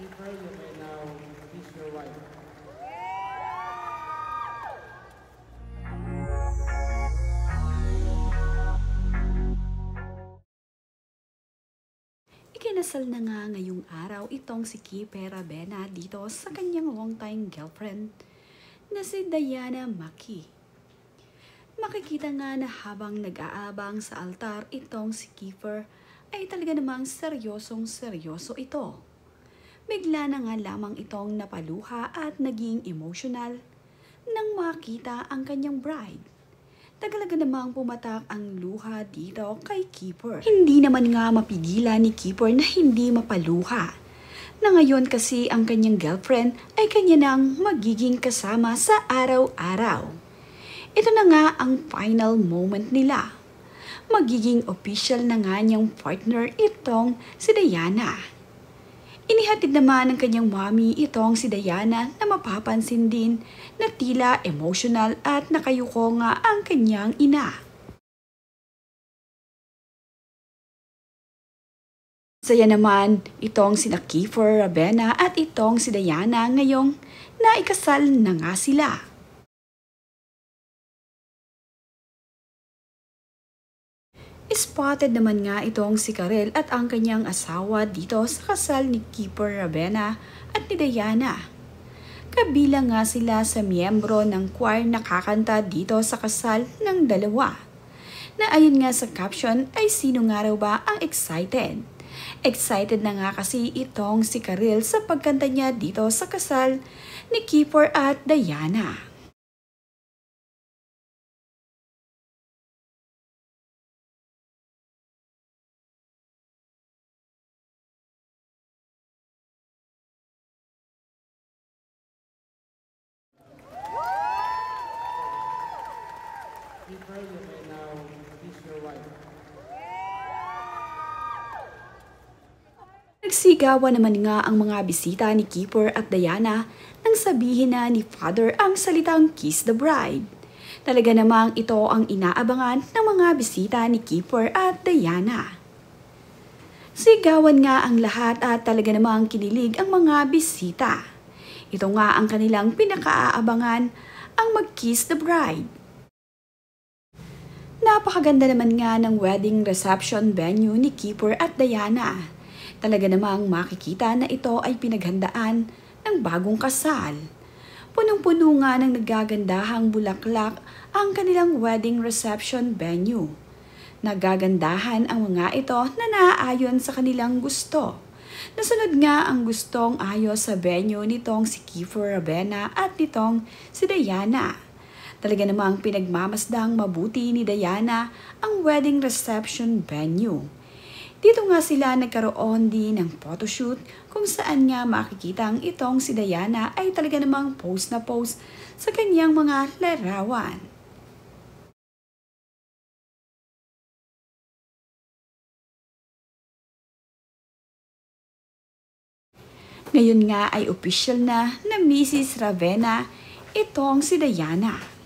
Keeper, you may now kiss your wife. Ikinasal na nga ngayong araw itong si Keeper Ravena dito sa kanyang longtime girlfriend na si Diana Maki. Makikita nga na habang nag-aabang sa altar itong si Keeper ay talaga namang seryosong seryoso ito. Bigla na nga lamang itong napaluha at naging emotional nang makita ang kanyang bride. Talaga namang pumatak ang luha dito kay Keeper. Hindi naman nga mapigilan ni Keeper na hindi mapaluha. Na ngayon kasi ang kanyang girlfriend ay kanya nang magiging kasama sa araw-araw. Ito na nga ang final moment nila. Magiging official na nga niyang partner itong si Diana. Inihatid naman ng kanyang mommy itong si Diana na mapapansin din na tila emotional at nakayuko nga ang kanyang ina. Saya naman itong sina Keeper Ravena at itong si Diana ngayong naikasal na nga sila. Spotted naman nga itong si Karel at ang kanyang asawa dito sa kasal ni Keeper Ravena at ni Diana. Kabilang nga sila sa miyembro ng choir na kakanta dito sa kasal ng dalawa. Na ayon nga sa caption ay sino nga raw ba ang excited? Excited na nga kasi itong si Karel sa pagkanta niya dito sa kasal ni Keeper at Diana. Keeper, you may now kiss your wife. Nagsigawan naman nga ang mga bisita ni Keeper at Diana nang sabihin na ni Father ang salitang kiss the bride. Talaga namang ito ang inaabangan ng mga bisita ni Keeper at Diana. Sigawan nga ang lahat at talaga namang kinilig ang mga bisita. Ito nga ang kanilang pinakaaabangan, ang mag-kiss the bride. Napakaganda naman nga ng wedding reception venue ni Keeper at Diana. Talaga namang makikita na ito ay pinaghandaan ng bagong kasal. Punong-puno nga ng nagagandahang bulaklak ang kanilang wedding reception venue. Nagagandahan ang mga ito na naaayon sa kanilang gusto. Nasunod nga ang gustong ayos sa venue nitong si Keeper Ravena at nitong si Diana. Talaga namang pinagmamasdang mabuti ni Diana ang wedding reception venue. Dito nga sila nagkaroon din ng photoshoot kung saan nga makikitang itong si Diana ay talaga namang post na post sa kanyang mga larawan. Ngayon nga ay official na Mrs. Ravena itong si Diana.